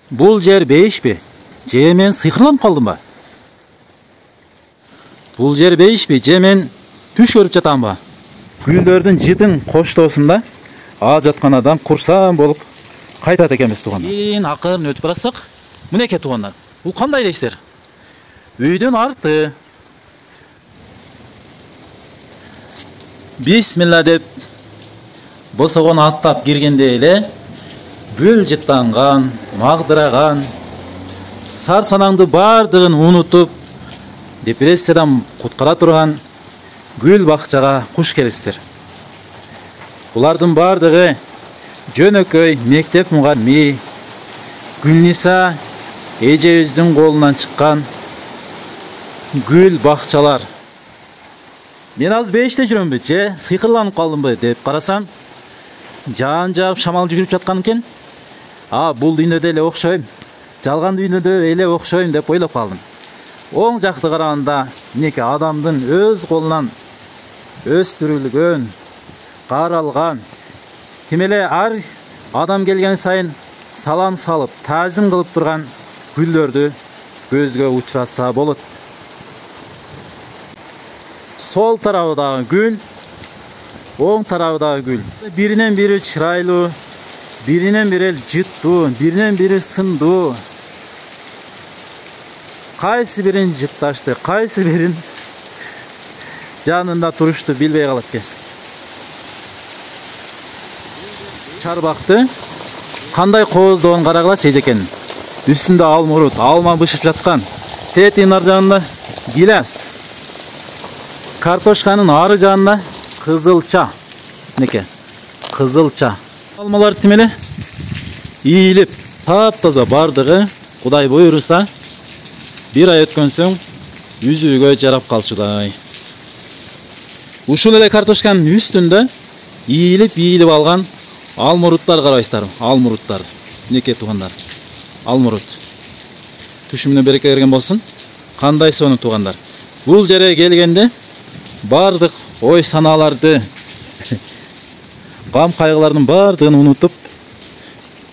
Бул жер бейишпи? Же мен сыйкырланып калдым ба? Бул жер бейишпи? Же мен түш көрүп жатамбы? Гүлдөрдүн жытын коштоосунда ажатканадан курсам болуп кайтат экенбиз туугандар. Кийин акырын өтүп баратсак, мынеке туугандар. Бул кандай элестер? Үйдүн арты. Бисмилла деп босогон аттап киргенде эле гүл жыттанган, магдыраган, сар санаңды бардыгын унутуп, депрессиядан куткара турган гүл бакчага куш келиптир. Булардын бардыгы жөнөкөй мектеп мугалими Гүлниса эжебиздин колунан чыккан гүл бакчалар. Мен азыр бейиште жүрөмбү, же сыйкырланып калдымбы деп карасам, жаан жаап шамал жүгүрүп жаткан экен. Бул дүйнөдө эле окшойм, жалган дүйнөдө эле окшойм деп ойлоп калдым. Оң жакты караганда, минеки адамдын өз колунан өстүрүлгөн, каралган, тим эле ар адам келген сайын салам салып, таазим кылып турган гүлдөрдү көзгө учуратса болот. Сол тарабыдагы гүл, оң тарабыдагы гүл. Биринен бири чырайлуу, биринен бири жыттуу, биринен бири сындуу. Кайсы бирин жытташты, кайсы бирин жанында турушту билбей калат экенсиң. Чарбакты кандай кооздогон карагылачы эжекен. Үстүндө алмурут, алма бышып жаткан. Тетин ар жагында гиляс. Картошканын ары жагында кызылча. Неке? Кызылча. Алмалар тим эле ийилип, таптаза бардыгы Кудай буйруса бир ай өткөн соң үзүүгө жарап калчудай. Ушул эле картошканын үстүндө ийилип алган алмуруттар карайсыздар. Алмуруттар. Неке туугандар? Алмурут. Түшүмүнө береке берген болсун. Кандай сонун туугандар. Бул жерге келгенде бардык ой саналарды, гам кайгылардын бардыгын унутуп,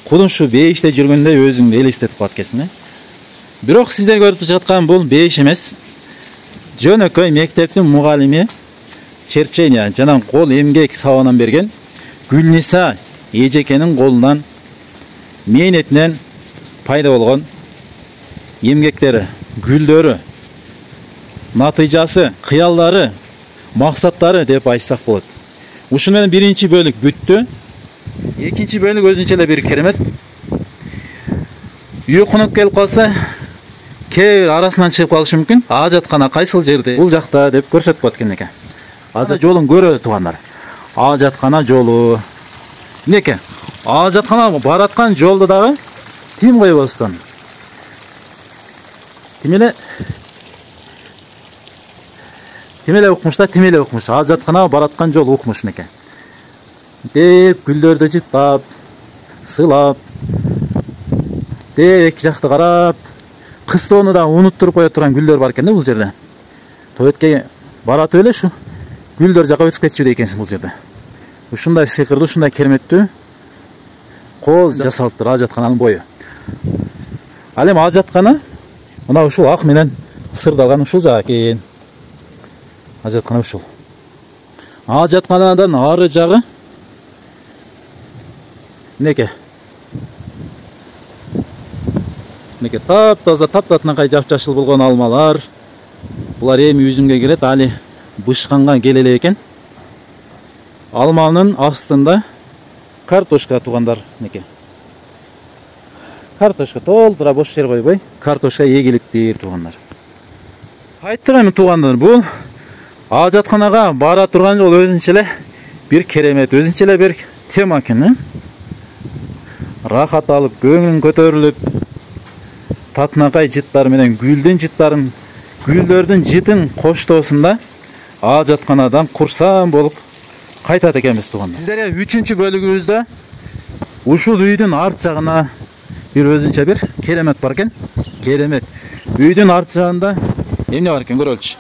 кудум ушу бейиште жүргөндө өзүңдү элестетип калат экенсиң. Бирок сиздер көрүп жаткан бул бейиш эмес. Жөнөкөй мектептин мугалими черчения жана кол эмгек сабагынан берген Гүлниса эжекенин колунан, мээнетинен пайда болгон эмгектери, гүлдөрү, натыйжасы, кыялдары, максаттары деп айтсак болот. Ушун менен биринчи бөлүк бүттү. Экинчи бөлүк өзүнчө эле бир керемет. Үй конок келип калса, кээ арасынан чыгып калышы мүмкүн. Ажаткана кайсыл жерде? Бул жакта деп көрсөтүп коет экен экен. Азыр жолун көрө туугандар. Ажаткана жолу. Неке? Ажаткана бараткан жолду дагы тим койбостон. Тим эле укмуш да, тим эле укмуш. Ажаткана бараткан жол укмуш неке. Деп гүлдөрдү жыттап, сылап, деп эки жакты карап, кыстоону да унуттуруп кое турган гүлдөр бар экен да бул жерде. Тоетке баратып эле ушу гүлдөр жака өтүп кетчү экенсиң бул жерде. Ушундай сыйкырдуу, ушундай кереметтүү кооз жасалыптыр ажаткананын бою. Ал эми ажаткана мына ушул ак менен сырдалган ушул жак экен. Ажаткана ушул. Ажатканадан ары жагы неке? Неке таптаза, таптатынакай жапжашыл болгон алмалар. Булар эми үзүмгө кирет, али бышканга келеле экен. Алманын астында картошка туугандар неке. Картошка толтура бош жер койбой, картошка эгилиптир туугандар. Айттырам туугандар, бул ажатканага бара турган жол өзүнчө эле бир керемет, өзүнчө эле бир тема экен. Рахат алып, көңүң көтөрүлүп, татынакай жыттар менен гүлдүн жыттарын, гүлдөрдүн жытын коштоосунда ажатканадан курсам болуп кайтат экенбиз туугандар. Сиздерге 3-чү бөлүгүбүздө ушул үйдүн арт жагына бир өзүнчө бир керемет бар экен. Керемет. Үйдүн арт жагында эмне бар экен көрөлүчү.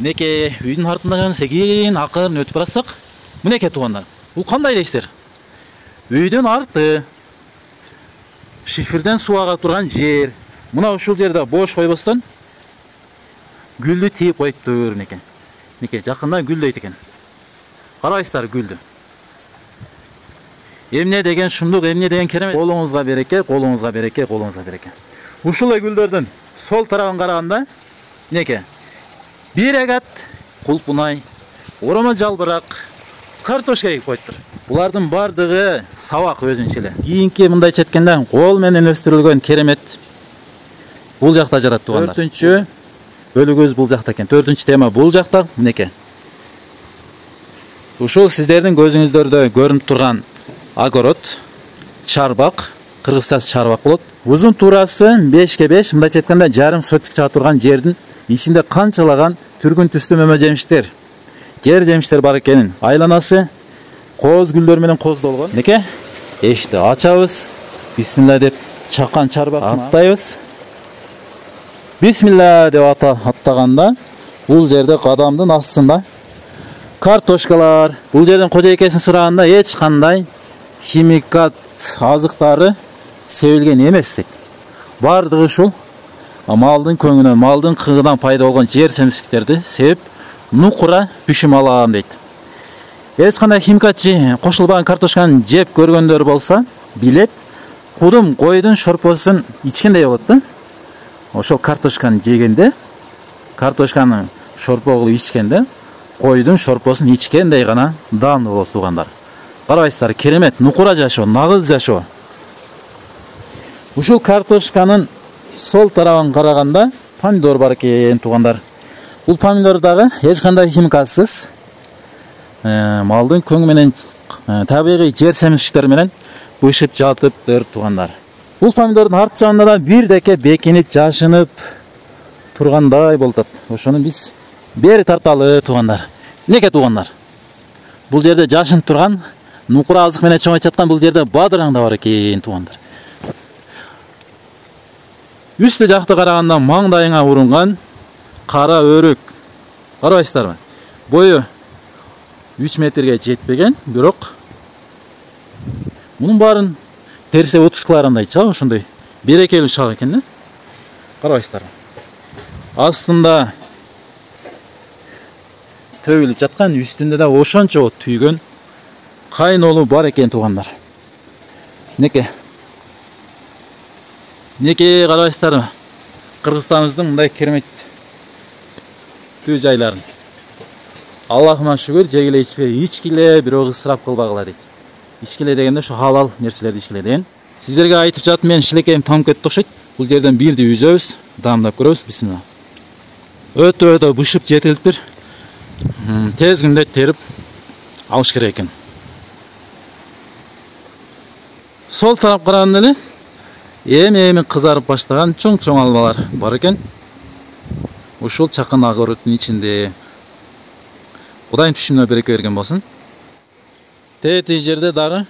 Неке үйдүн артында кийин акырын өтүп баратсак, мынеке туугандар. Бул кандай элестер? Үйдүн арты. шиферден су ага турган жер. Мына ушул жерде бош койбостон гүлдү тийип коюптур экен. Мынакей жакында гүлдөйт экен. Карайсыздар гүлдү. Эмне деген шумдук, эмне деген керемет. Колуңузга береке, колуңузга береке, колуңузга береке. Ушул гүлдөрдүн сол тарабын караганда мынакей бир агат кулпунай, оромо жалбырак, картошка эгип коюптур. Булардын бардыгы сабак өзүнчө эле. Кийинки мындайча айтканда кол менен өстүрүлгөн керемет бул жакта жатат туугандар. 4-чү бөлүгүбүз бул жакта экен. 4-чү тема бул жакта мынакей. Ушул сиздердин көзүңүздөрдө көрүнүп турган огород, чарбак, кыргызча чарбак болот. Узун туурасы 5ке5, мындайча айтканда жарым сотик чыга турган жердин ичинде канчалаган түргүн түстүү мөмө жемиштер, жер жемиштер бар экенин. Айланасы коз гүлдөр менен коздолгон. Мынакей, эшикти ачабыз. Бисмилла деп чакан чарбак аттайбыз. Бисмилла деп аттаганда бул жерде кадамдын астында картошкалар. Бул жерден кожойкесин сураганда эч кандай химикат азыктары себилген эмес дейт. Бардыгы ушул малдын көңүнөн, малдын кыгынан пайда болгон жер семишктерди себип нукура түшүм алам дейт. Эч кандай химикат кошулбаган картошканы жеп көргөндөр болсо билет, кудум койдун шорпосун ичкендей болот да. Ошол картошканы жегенде, картошканы шорпо кылып ичкенде, койдун шорпосун ичкендей гана даамдуу болот туугандар. Карабайсыздар, керемет, нукура жашоо, нагыз жашоо. Ушул картошканын сол тарабын караганда помидор бар экен туугандар. Бул помидор дагы эч кандай химикатсыз малдын көңү менен табигый жер семишктер менен бышып жатыптыр туугандар. Бул помидордун арт жагында да бирдеке бекинип жашынып тургандай болот. Ошону биз бери тарталы туугандар. Мынакей туугандар. Бул жерде жашынып турган нукура азык менен чоңойт жаткан бул жерде бадыраң да бар экен туугандар. Үстү жакты караганда маңдайыңа урунган кара өрүк. Карабайсыздарбы? Бою 3 метрге жетпеген, бирок мунун баарын терсе 30 килограммдай чыга, ошондой берекелүү чак экен да. Карабайсыздарбы? Астында төгүлүп жаткан, үстүндө да ошончо түйгөн кайнолу бар экен туугандар. Мынакей. Мынакей карабайсыздарбы? Кыргызстаныбыздын мындай керемет түү жайларын. Аллахыма шүгүр, жегиле ичкиле, бирок ысырап кылбагыла дейт. Ичкиле дегенде ошо халал нерселерди ичкиле деген. Сиздерге айтып жатып мен шилекейим тамып кетти окшойт. Бул жерден бирди үзөбүз, даамдап көрөбүз. Бисмилла. Өтө бышып жетилиптир. Тез күндө терип алыш керек экен. Сол тарап караганда эле эми кызарып баштаган чоң албалар бар экен. Ушул чакан огороддун ичинде. Кудайым түшүмүнө береке берген болсун. Тети жерде дагы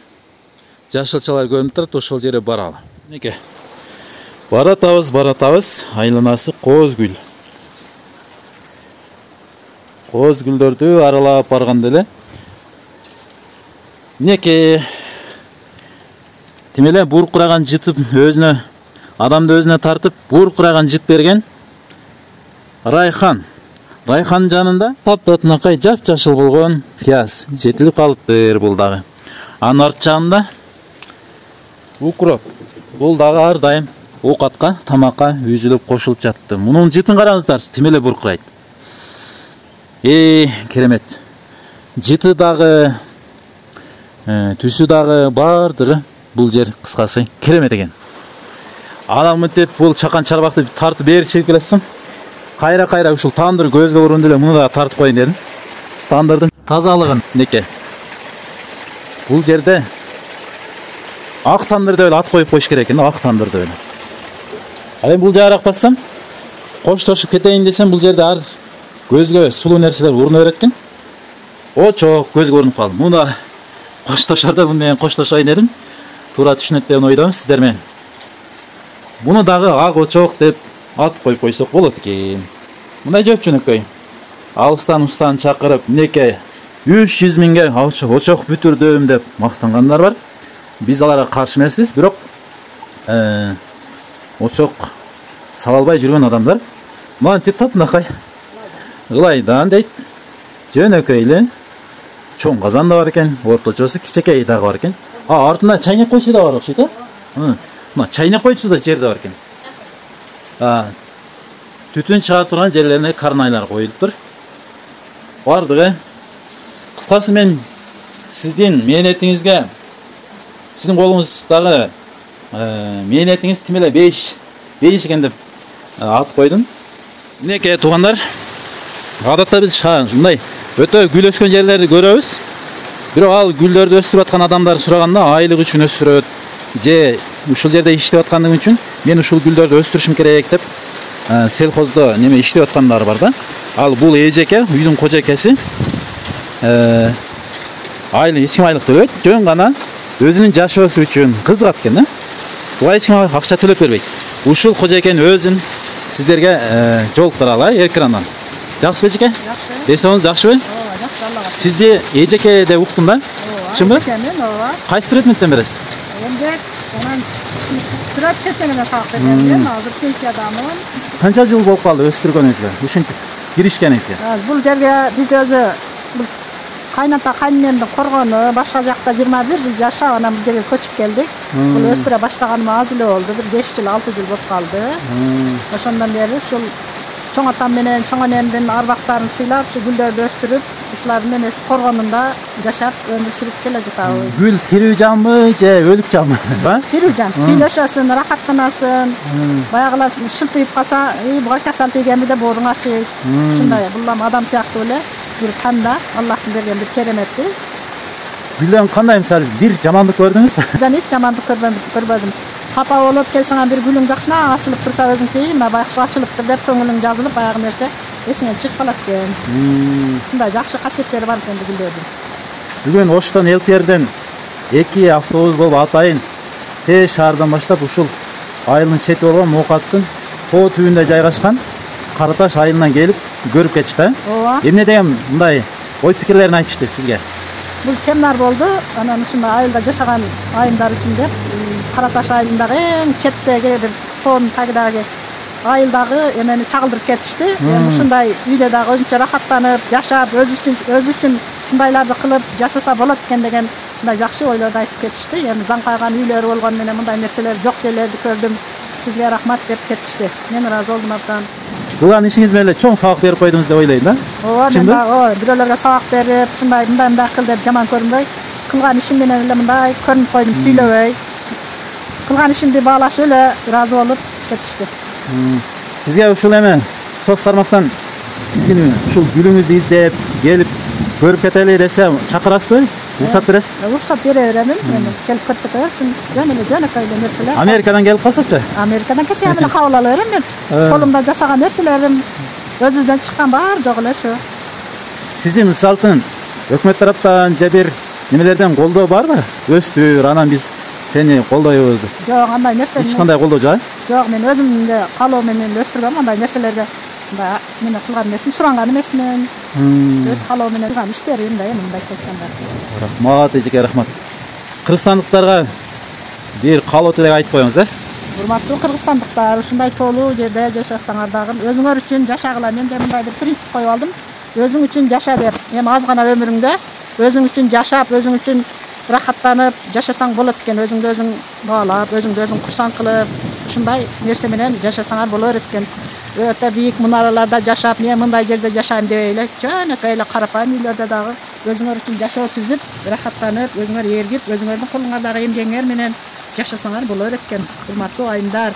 жашылчалар көрүнүп турат, ошол жерге баралы. Мынакей. Баратабыз, айланасы коз гүл. Коз гүлдөрдү аралап барганда эле мынакей тим эле буркураган жытып өзүнө, адамды өзүнө тартып буркураган жыт берген райхан. Райханын жанында таптатынакай жап-жашыл болгон пияз жетилип калыптыр бул дагы. Анын арт жагында укроп. Бул дагы ар дайым оокатка, тамакка үзүлүп кошулуп жатты. Мунун жытын караңыздар, тим эле буркурайт. Керемет. Жыты дагы, түсү дагы бардыгы бул жер кыскасы керемет экен. Анан мынтип бул чакан чарбакты тартып бери чегип келесиң. Кайра ушул тандыр көзгө урунду эле муну да тартып коюн дедим. Тандырдын тазалыгын мынакей. Бул жерде ак тандыр деп эле ат коюп коюш керек экен, ак тандыр деп эле. Ал эми бул жагыраак бассам, коштошуп кетейин десем, бул жерде ар көзгө сулуу нерселер уруна берет экен. Очок көзгө урунуп калды. Муну коштошордо мун менен коштошоюн дедим. Туура түшүнөт деген ойдомун сиздер менен. Муну дагы ак очок деп ат коюп койсок болот экен. Мындай жөпчөнөкөй. Алыстан устан чакырып, мынакей 300 миңге очок бүтүрдүм деп мактангандар бар. Биз аларга каршы эмеспиз, бирок очок сала албай жүргөн адамдар мантип татынакай ылайдан дейт. Жөнөкөй эле чоң казан да бар экен, орточосу кичинекей дагы бар экен. Артында чайнек койчу да бар окшойт, мына чайнек койчу да жер да бар экен. Түтүн чыга турган жерлерине карнайлар коюлуптур. Бардыгы. Кыскасы мен сиздин мээнетиңизге, сиздин колуңуздагы мээнетиңиз тим эле бейиш экен деп ат койдум. Минекей туугандар, адатта биз мындай өтө гүл өскөн жерлерди көрөбүз. Бирок ал гүлдөрдү өстүрүп аткан адамдар сураганда айлык үчүн өстүрөт же ушул жерде иштеп аткандыгы үчүн мен ушул гүлдөрдү өстүрүшүм керек деп селхоздо неме иштеп аткандар бар да. Ал бул эжеке, үйдүн кожакеси эч ким айлык төлөбөйт, жөн гана өзүнүн жашоосу үчүн кызыгат экен. Буга эч ким акча төлөп бербейт. Ушул кожакенин өзүн сиздерге жолуктуралы экрандан. Жакшыбы эжеке? Жакшы. Эсогуңуз жакшыбы? Ооба, жакшы, Аллага. Сизди эжеке деп уктум да? Чынбы? Ооба. Кайсы предметтен бересиз? Эмгек, анан сүрөт чечегине сабак берем. Азыр пенсиядамын. Канча жыл болуп калды өстүргөнүңүзгө? Ушинтип киришкениңизге? Бул жерге биз өзү кайната кайненемдин коргону, башка жакта 21 жыл жашап, анан бул жерге көчүп келдик. Бул өстүрө баштаганыма аз эле болду. Бир 5 жыл, 6 жыл болуп калды. Ошондон бери ушул чоң атам менен чоң энемдин арбактарын сыйлап, ушу гүлдөрдү өстүрүп, ушулардын эмеси коргонунда жашап, өмүр сүрүп келе жатабыз. Гүл тирүү жанбы же өлүк жанбы? Тирүү жан. Сүйлөшөсүн, рахаттанасың. Баягылар шылтыйып калса, буга касал тийгенби деп ооруң ачыйт. Ушундай, бул адам сыяктуу эле бир танда, Аллахтын берген бир кереметти. Гүлдөн кандай мисалы бир жамандык көрдүңүзбү? Мен эч жамандык көрбөдүм. Капа болуп келсең бир гүлүң жакшына ачылып турса өзүңчү, мына байкуш ачылыптыр деп көңүлүң жазылып, баягы нерсе эсиңен чыгып калат экен. Ушундай жакшы касиеттери бар экен гүлдөрдүн. Бүгүн Оштон Элкерден 2 автобус болуп атайын Тээ шаардан баштап ушул айылдын чети болгон Мокаттын тоо түбүндө жайгашкан Караташ айылынан келип көрүп кетишти. Ооба. Эмне деген мындай ой пикирлерин айтышты сизге? Бул семинар болду. Анан ушундай айылда жашаган айымдар үчүн деп Караташ айылындагы эң четтеги бир тоонун тагындагы айылдагы эмени чагылдырып кетишти. Ушундай үйдө дагы өзүнчө рахаттанып, жашап, өзү үчүн ушундайларды кылып жашаса болот экен деген мындай жакшы ойлорду айтып кетишти. Эми заңкайган үйлөрү болгону менен мындай нерселер жок жерлерди көрдүм. Сизге рахмат деп кетишти. Мен ыраазы болдум абдан. Кылган ишиңиз менен чоң сабак берип койдуңуз деп ойлойм да. Ооба, мен дагы бирөөлөргө сабак берип, ушундай мындай кыл деп жаман көрүнбөй, кылган ишим менен эле мындай көрүнүп койдум, сүйлөбөй. Кылган ишимди баалашып эле ыраазы болуп кетишти. Сизге ушул эме соц тармактан сиздин ушул гүлүңүздү издеп келип көрүп кетели десе чакырасызбы? Уруксат бересиз? Уруксат бере беремин. Эми келип көрүп кетерсиң. Жөнөкөй эле нерселер. Америкадан келип калсачы? Америкадан келсе эми кабыл ала берем мен. Колумда жасаган нерселерим өзүбүздөн чыккан бар жок элечү. Сиздин мисалы үчүн өкмөт тараптан же бир немелерден колдоо барбы? Өстүр, анан биз сени колдойбуз. Жок, андай нерсе. Эч кандай колдоо жок? Жок, мен өзүмдө калоо менен өстүргөм андай нерселерге. Мындай мен кылган нерсем суранган эмесмин. Өз калоо менен кылган иштерим да эми мындай айтканда. Рахмат, эжеке, рахмат. Кыргызстандыктарга бир калоо тилек айтып коюңуз, Урматтуу кыргызстандыктар, ушундай тоолуу жерде жашасаңар дагы өзүңөр үчүн жашагыла. Мен де мындай бир принцип коюп алдым. Өзүң үчүн жаша деп. Эми аз гана өмүрүңдө өзүң үчүн жашап, өзүң үчүн рахаттанып жашасаң болот экен. Өзүңдү өзүң баалап, өзүңдү өзүң курсаң кылып, ушундай нерсе менен жашасаңар боло берет экен. Өтө бийик мунараларда жашап, мен мындай жерде жашайм дебей эле, жөнөкөй эле карапайым үйлөрдө дагы өзүңөр үчүн жашоо түзүп, рахаттанып, өзүңөр ээргип, өзүңөрдүн колуңардагы эмгегиңер менен жашасаңар боло берет экен. Урматтуу айымдар,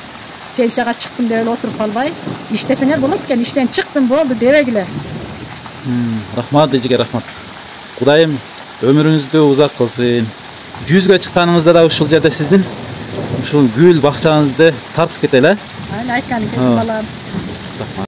пенсияга чыктым деп эле отуруп калбай, иштесеңер болот экен. Иштен чыктым болду дебегиле. Рахмат, эжеке, рахмат. Кудайым өмүрүңүздү узак кылсын. 100гө чыкканыңызда да ушул жерде сиздин ушул гүл бакчаңызды тартып кетели. Айткан экенсиң балам.